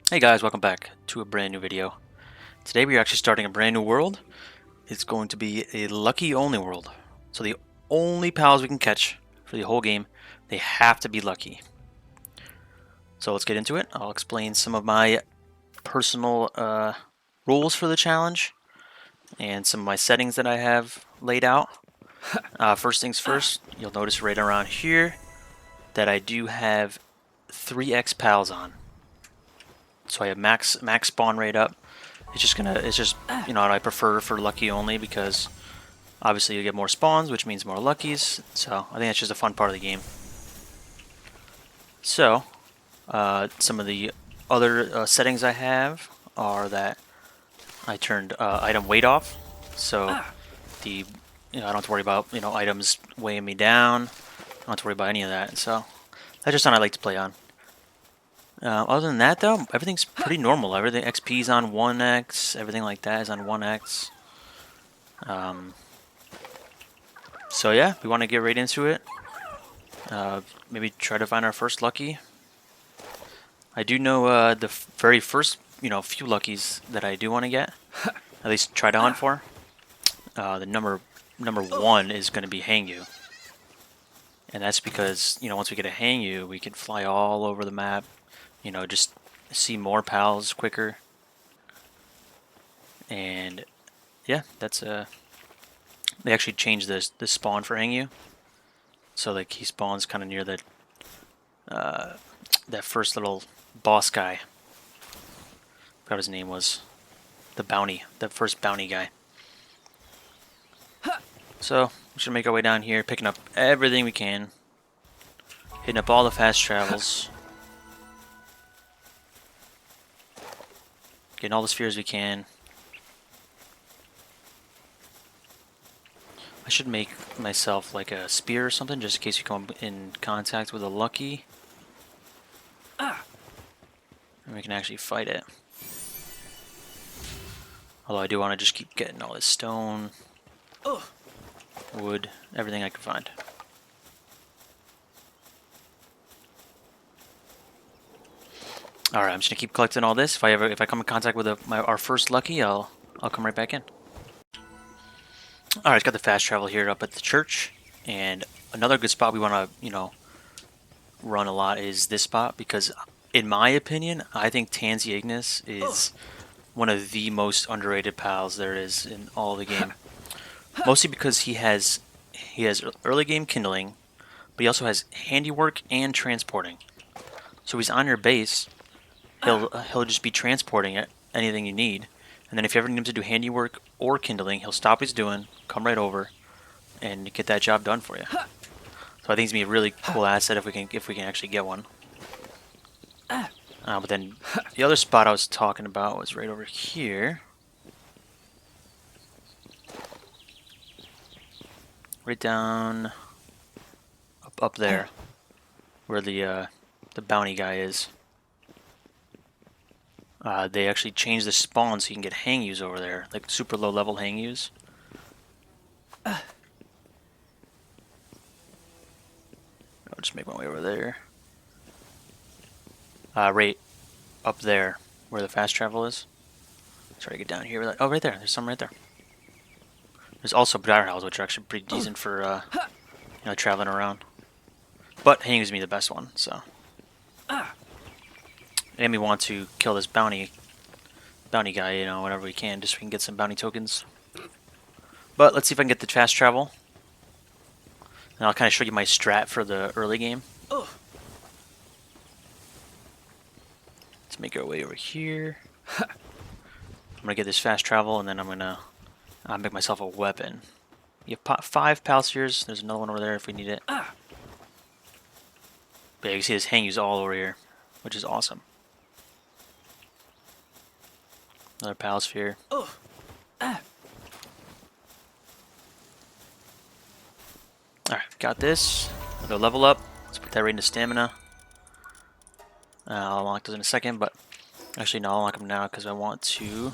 Hey guys, welcome back to a brand new video. Today we are actually starting a brand new world. It's going to be a lucky only world. So the only pals we can catch for the whole game, they have to be lucky. So let's get into it. I'll explain some of my personal rules for the challenge and some of my settings that I have laid out. First things first, you'll notice right around here that I do have 3x pals on. So I have max spawn rate up. It's just you know what I prefer for lucky only because obviously you get more spawns, which means more luckies. So I think that's just a fun part of the game. So some of the other settings I have are that I turned item weight off, so the I don't have to worry about items weighing me down. I don't have to worry about any of that. So that's just something I like to play on. Other than that, though, everything's pretty normal. Everything XP is on 1x. Everything like that is on 1x. So yeah, we want to get right into it. Maybe try to find our first lucky. I do know the very first, few luckies that I do want to get. At least try to hunt for. The number one is going to be Hangyu. And that's because, once we get a Hangyu, we can fly all over the map. Just see more pals quicker. And yeah, that's they actually changed this spawn for Hangyu. So like he spawns kind of near that first little boss guy. Forgot what his name was. The first bounty guy. So we should make our way down here, picking up everything we can, hitting up all the fast travels, getting all the spheres we can. I should make myself like a spear or something, just in case you come in contact with a lucky. And we can actually fight it. Although I do want to just keep getting all this stone, wood, everything I can find. Alright, I'm just gonna keep collecting all this. If I come in contact with our first lucky, I'll come right back in. Alright, it's got the fast travel here up at the church, and another good spot we want to run a lot is this spot because, in my opinion, I think Tanzee Ignis is one of the most underrated pals there is in all of the game. Mostly because he has early game kindling, but he also has handiwork and transporting. So he's on your base. He'll just be transporting it, anything you need, and then if you ever need him to do handiwork or kindling, he'll stop what he's doing, come right over, and get that job done for you. So I think it's gonna be a really cool asset if we can actually get one. But then the other spot I was talking about was right over here. Right down up there, where the bounty guy is. They actually changed the spawn so you can get Hangyus over there, like super low level Hangyus. I'll just make my way over there. Right up there, where the fast travel is. Try to get down here. Oh, right there. There's some right there. There's also Briar House, which are actually pretty decent for traveling around. But Hangyu is me the best one, so. And we want to kill this bounty guy, whenever we can, just so we can get some bounty tokens. But let's see if I can get the fast travel. And I'll kind of show you my strat for the early game. Let's make our way over here. I'm gonna get this fast travel, and then I'm gonna make myself a weapon. You have 5 pal spheres. There's another one over there if we need it. But yeah, you can see this Hangyu's all over here, which is awesome. Another pal sphere. Alright, got this. I'll go level up. Let's put that right into stamina. I'll unlock those in a second, but actually no, I'll unlock them now because I want to.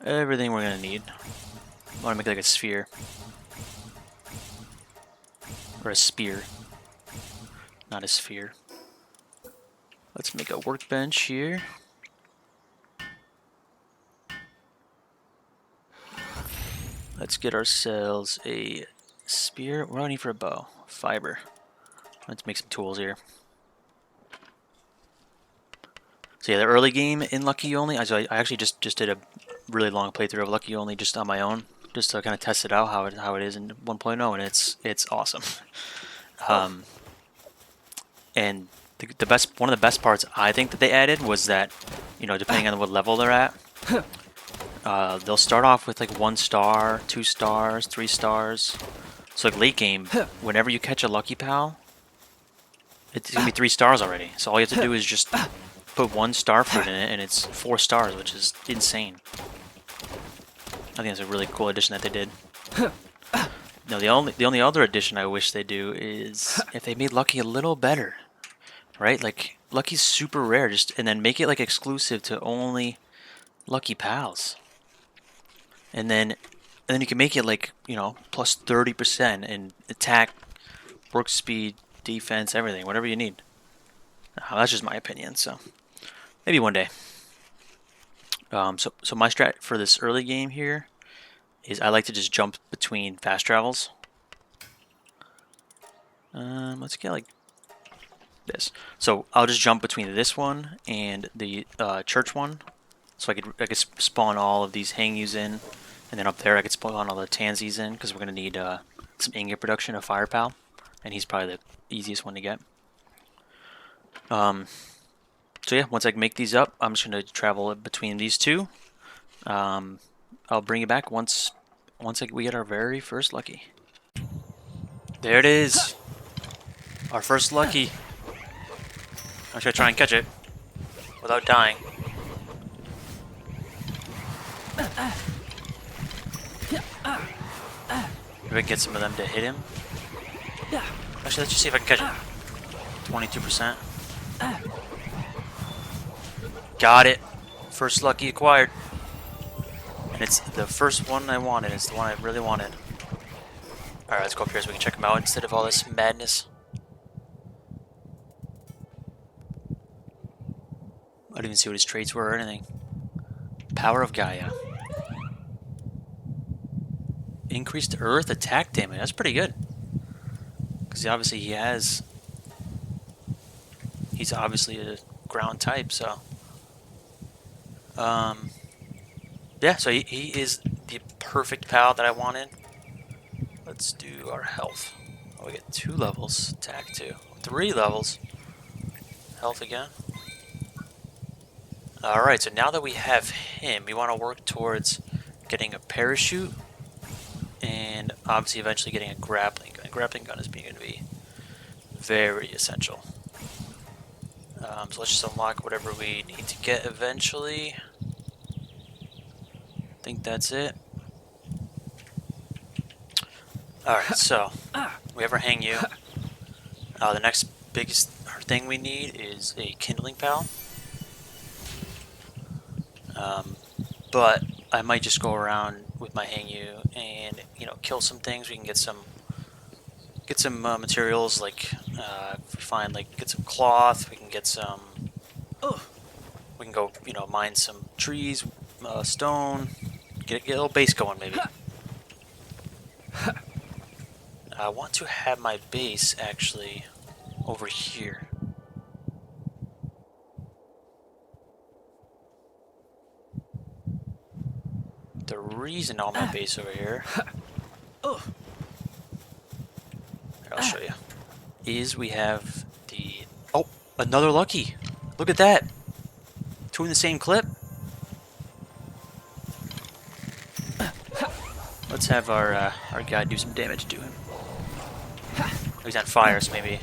Everything we're gonna need. I want to make like a sphere. Or a spear. not a sphere. Let's make a workbench here. Let's get ourselves a spear. What do I need for a bow? Fiber. Let's make some tools here. So yeah, the early game in Lucky Only, I actually just did a really long playthrough of Lucky Only just on my own, just to kind of test it out how it is in 1.0, and it's awesome. And the best one of the best parts I think that they added was that, you know, depending on what level they're at, they'll start off with like 1 star, 2 stars, 3 stars. So like late game, whenever you catch a Lucky Pal, it's gonna be 3 stars already. So all you have to do is just put 1 star fruit in it, and it's 4 stars, which is insane. I think that's a really cool addition that they did. No, the only other addition I wish they do is if they made Lucky a little better, right? Like Lucky's super rare, and then make it like exclusive to only Lucky Pals, and then you can make it like, you know, plus 30% in attack, work speed, defense, everything, whatever you need. That's just my opinion, so maybe one day. So my strat for this early game here is I like to just jump between fast travels. Let's get like this. So I'll just jump between this one and the church one. So I could spawn all of these Hangyus in, and then up there I could spawn all the Tanzees in, because we're gonna need some ingot production of Firepower, and he's probably the easiest one to get. So yeah, once I make these up, I'm just gonna travel between these two. I'll bring it back once we get our very first Lucky. There it is, our first Lucky. I'm gonna try and catch it without dying. Maybe I can get some of them to hit him. Actually, let's just see if I can catch it. 22%. Got it. First Lucky acquired. And it's the first one I wanted. It's the one I really wanted. Alright, let's go up here so we can check him out instead of all this madness. I didn't even see what his traits were or anything. Power of Gaia. Increased earth attack damage. That's pretty good. Because obviously he's obviously a ground type, so. Yeah, so he is the perfect pal that I wanted. Let's do our health. Oh, we get 2 levels. Attack 2. 3 levels. Health again. Alright, so now that we have him, we want to work towards getting a parachute, and obviously eventually getting a grappling gun. A grappling gun is going to be very essential. So let's just unlock whatever we need to get eventually. I think that's it. Alright, so we have our Hangyu. The next biggest thing we need is a kindling pal. But I might just go around with my Hangyu and, you know, kill some things. We can get some materials, like if we find, like, get some cloth. We can get some. We can go, you know, mine some trees, stone. Get a little base going, maybe. I want to have my base actually over here. The reason I want my base over here, here, I'll show you, is we have the... Oh, another Lucky! Look at that! 2 in the same clip. Let's have our guy do some damage to him. He's on fire, so maybe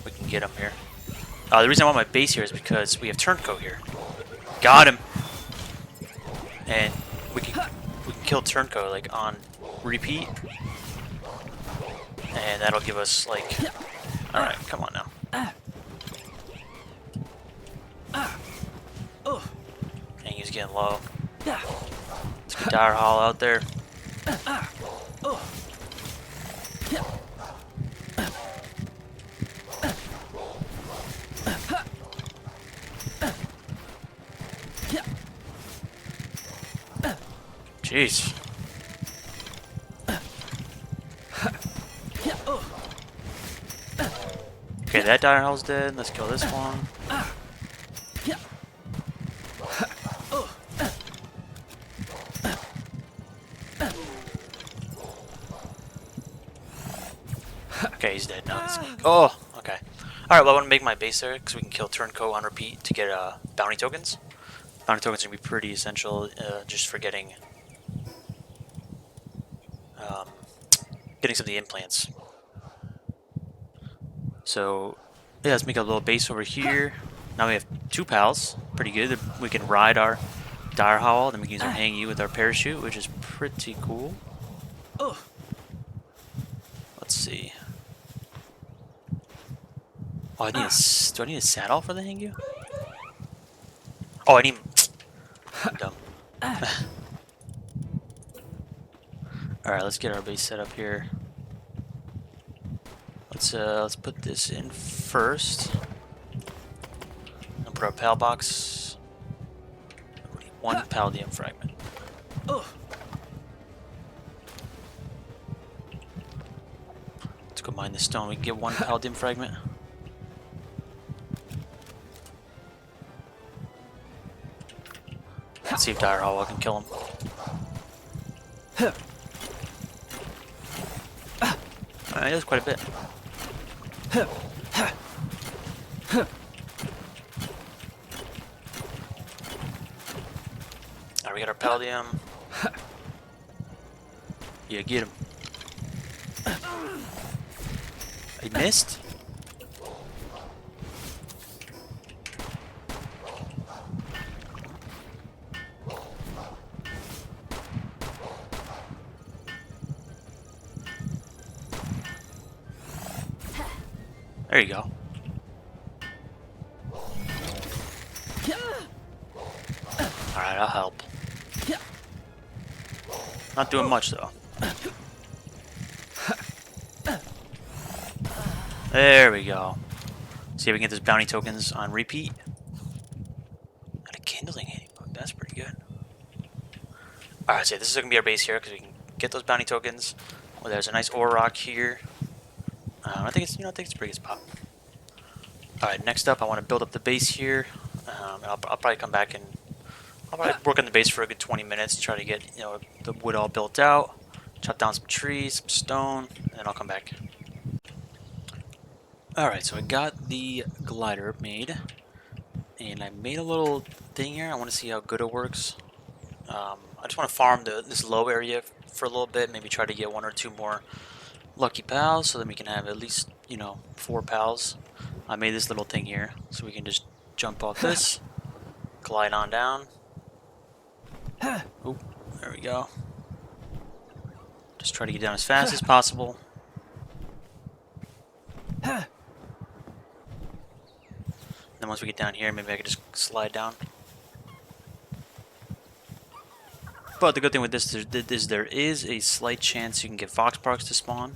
we can get him here. The reason I want my base here is because we have Turncoat here. Got him! And we can kill Turncoat, like, on repeat. And that'll give us, like... Alright, come on now. And he's getting low. Let's get Dire Hall out there. Jeez. Okay, that dire hell's dead. Let's kill this one. Okay, he's dead now. Oh, okay. Alright, well I want to make my base there because we can kill Turncoat on repeat to get bounty tokens. Bounty tokens are going to be pretty essential just for getting some of the implants. So, yeah, let's make a little base over here. Now we have 2 pals. Pretty good. We can ride our dire howl, then we can use our Hangyu with our parachute, which is pretty cool. Let's see. Oh, do I need a saddle for the Hangyu? Oh, I need... I'm dumb. Alright, let's get our base set up here. Let's put this in first. And put our pal box. We need 1 palladium fragment. Let's go mine the stone. We can get 1 palladium fragment. Let's see if Dire Hollow can kill him. Alright, that's quite a bit. Alright, we got our palladium. Yeah, get him. He missed? There you go. Alright, I'll help. Not doing much though. There we go. See if we can get those bounty tokens on repeat. Got a kindling hitting bug. That's pretty good. Alright, so this is gonna be our base here because we can get those bounty tokens. Well, there's a nice ore rock here. I think it's I think it's a pretty good spot. All right, next up, I want to build up the base here. And I'll probably come back and I'll probably work on the base for a good 20 minutes, try to get the wood all built out, chop down some trees, some stone, and then I'll come back. All right, so I got the glider made, and I made a little thing here. I want to see how good it works. I just want to farm this low area for a little bit, maybe try to get 1 or 2 more lucky pals, so that we can have at least 4 pals. I made this little thing here, so we can just jump off this, glide on down. Oh, there we go. Just try to get down as fast as possible. Then once we get down here, maybe I can just slide down. But the good thing with this is there is a slight chance you can get fox sparks to spawn,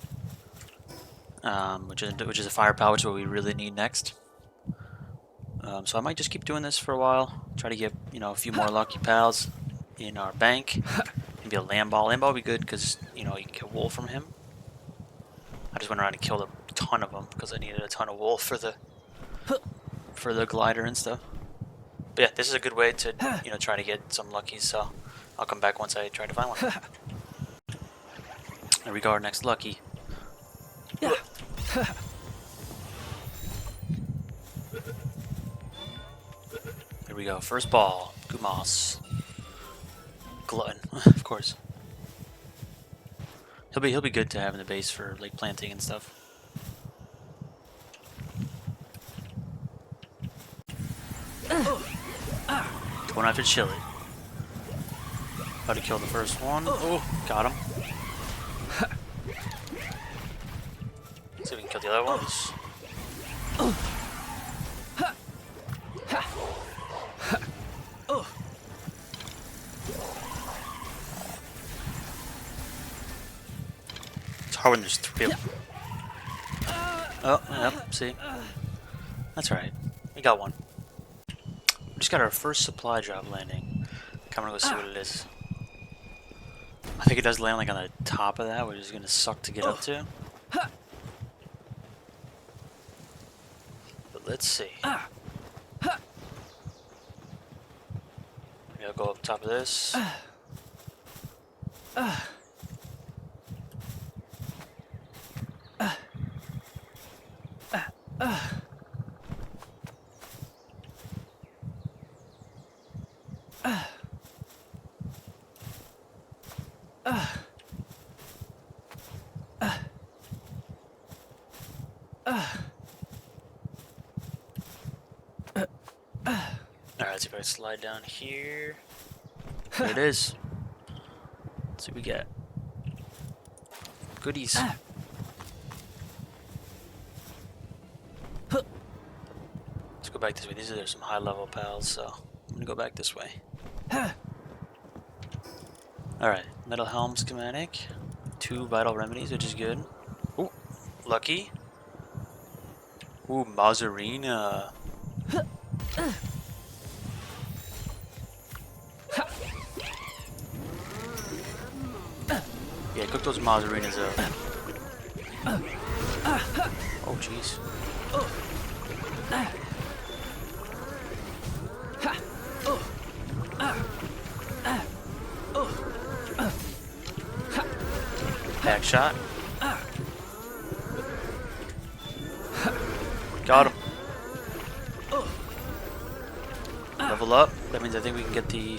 which is a firepower, which is what we really need next. So I might just keep doing this for a while. Try to get a few more lucky pals in our bank. Maybe a lamb ball. Lamb ball would be good because you can get wool from him. I just went around and killed a ton of them because I needed a ton of wool for the glider and stuff. But yeah, this is a good way to try to get some luckies. So I'll come back once I try to find one. There we go, our next lucky. Yeah. Here we go, first ball. Gumas. Glutton, of course. He'll be good to have in the base for like planting and stuff. Going after Chili. About to kill the first one. Oh, got him. See if we can kill the other ones. It's hard when there's 3 of them. Oh, yep, see. That's right. We got one. We just got our first supply drop landing. I'm gonna go see what it is. I think it does land like on the top of that, which is gonna suck to get up to. But let's see. Maybe I'll go up top of this. Alright, let's see if I can slide down here. There it is. Let's see what we get. Goodies. Let's go back this way. These are some high level pals, so I'm gonna go back this way. Alright, metal helm schematic. 2 vital remedies, which is good. Ooh, lucky. Ooh, Mazarina. Yeah, cook those Mazarinas up. Oh, jeez. Back shot. Got him. Level up. That means I think we can get the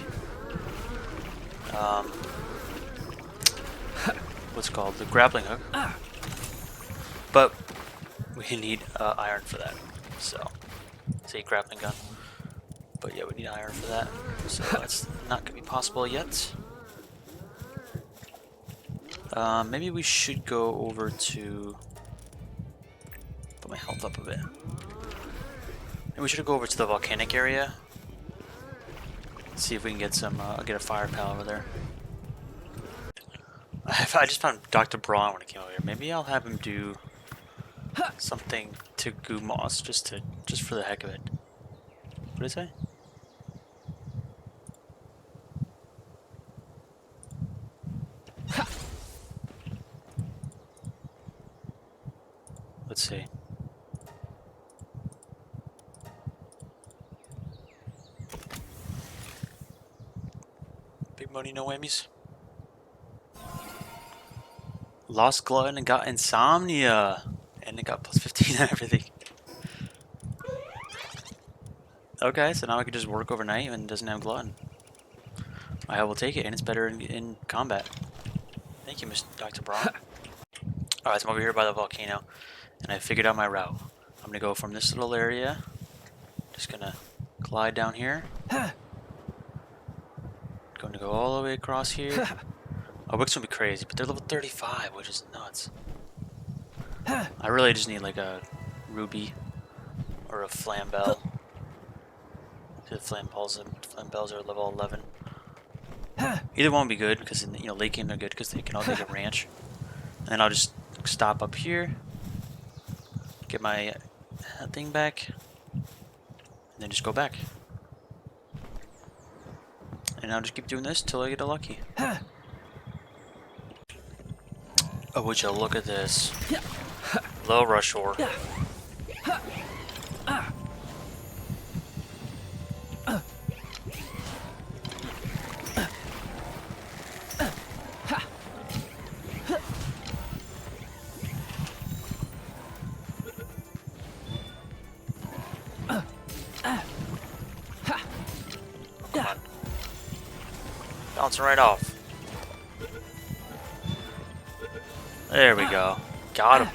what's it called, the grappling hook. But we need iron for that. So say grappling gun. But yeah, we need iron for that. So that's not gonna be possible yet. Maybe we should go over to put my health up a bit. Maybe we should go over to the volcanic area. See if we can get some get a fire pal over there. I just found Dr. Braun when I came over here. Maybe I'll have him do something to Gumoss just for the heck of it. What did it say? Let's see. Big money, no whammies. Lost glutton and got insomnia. And it got plus 15 on everything. Okay, so now I can just work overnight and doesn't have glutton. I will take it, and it's better in combat. Thank you, Mr. Dr. Braun. Alright, so I'm over here by the volcano, and I figured out my route. I'm gonna go from this little area. Just gonna glide down here. Going to go all the way across here. Oh, Wicks would be crazy, but they're level 35, which is nuts. I really just need like a ruby or a flambell. The flambells are level 11. Either one would be good because late game they're good because they can all take a ranch. And then I'll just stop up here, get my thing back, and then just go back. And I'll just keep doing this till I get a lucky. Oh, would you look at this? Low rush ore. Come on. Bouncing right off. There we go. Got him.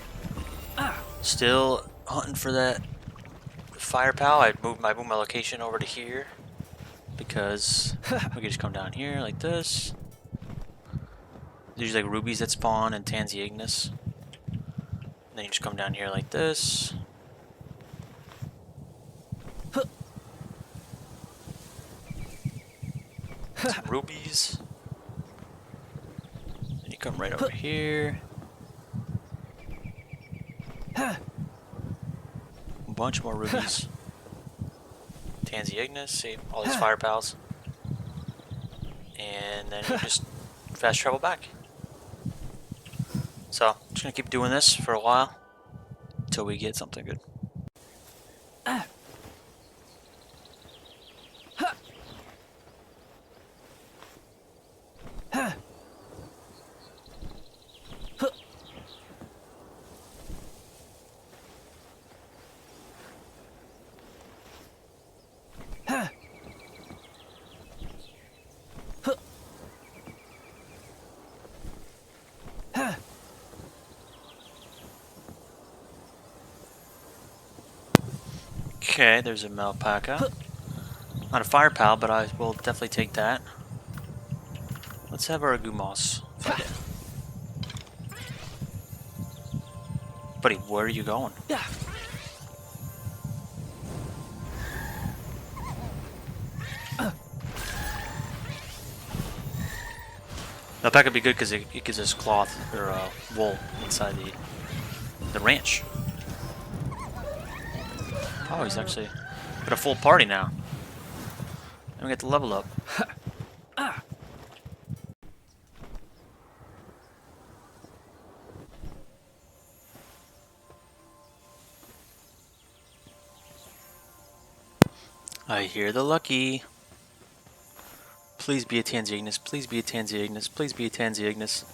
Still hunting for that fire pal. I moved my location over to here because we can just come down here like this. There's like rubies that spawn in Tanzee Ignis. Then you just come down here like this. Some rubies. Then you come right over here. A bunch more rubies. Tanzee Ignis, save all these fire pals. And then you just fast travel back. So, I'm just gonna keep doing this for a while until we get something good. Okay, there's a alpaca. Not a fire pal, but I will definitely take that. Let's have our Gumoss fight it. Buddy, where are you going? Alpaca would be good because it gives us cloth or wool inside the ranch. Oh, he's actually got a full party now. And we get to level up. I hear the lucky. Please be a Tanzee Ignis. Please be a Tanzee Ignis. Please be a Tanzee Ignis.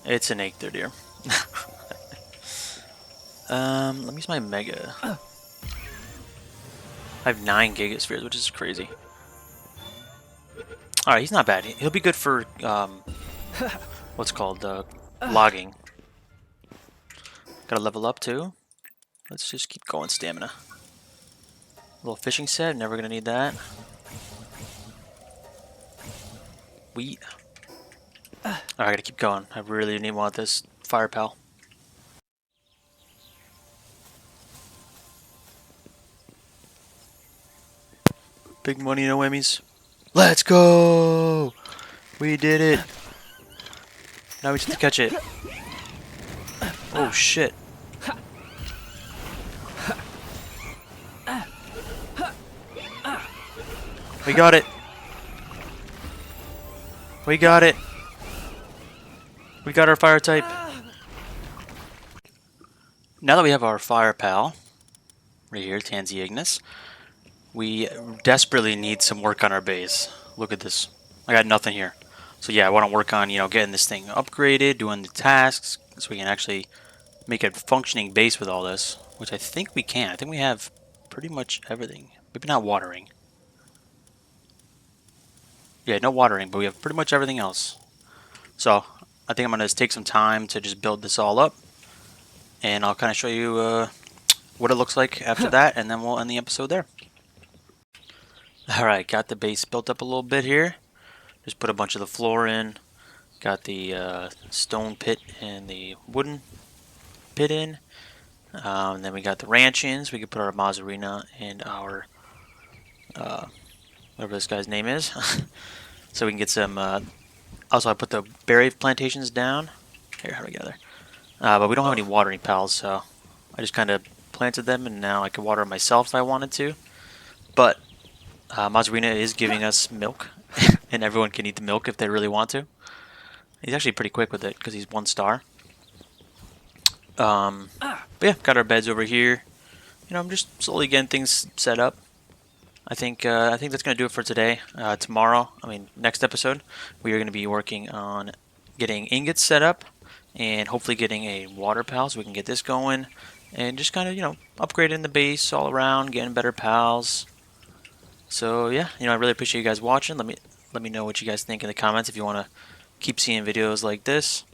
It's an Aether deer. Let me use my Mega. I have 9 Gigaspheres, which is crazy. Alright, he's not bad. He'll be good for, what's called, logging. Gotta level up too. Let's just keep going stamina. Little fishing set, never gonna need that. Wheat. Alright, I gotta keep going. I really want this fire pal. Big money, no Emmys. Let's go! We did it! Now we just have to catch it. Oh shit. We got it! We got it! We got our fire type. Now that we have our fire pal, right here, Tanzee Ignis, we desperately need some work on our base. Look at this. I got nothing here. So yeah, I want to work on, getting this thing upgraded, doing the tasks, so we can actually make a functioning base with all this, which I think we can. I think we have pretty much everything. Maybe not watering. Yeah, no watering, but we have pretty much everything else. So I think I'm going to take some time to just build this all up, and I'll kind of show you what it looks like after that, and then we'll end the episode there. Alright, got the base built up a little bit here. Just put a bunch of the floor in. Got the stone pit and the wooden pit in. And then we got the ranch in, so we can put our Mazzarina and our whatever this guy's name is. So we can get some also I put the berry plantations down. Here, how together. But we don't have any watering pals, so I just kind of planted them, and now I can water them myself if I wanted to. But Mazzarina is giving us milk, and everyone can eat the milk if they really want to. He's actually pretty quick with it because he's 1 star. But yeah, got our beds over here. I'm just slowly getting things set up. I think that's gonna do it for today. Tomorrow, next episode, we are gonna be working on getting ingots set up, and hopefully getting a water pal so we can get this going, and just kind of upgrading the base all around, getting better pals. So yeah, I really appreciate you guys watching. Let me know what you guys think in the comments if you want to keep seeing videos like this.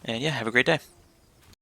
And yeah, have a great day.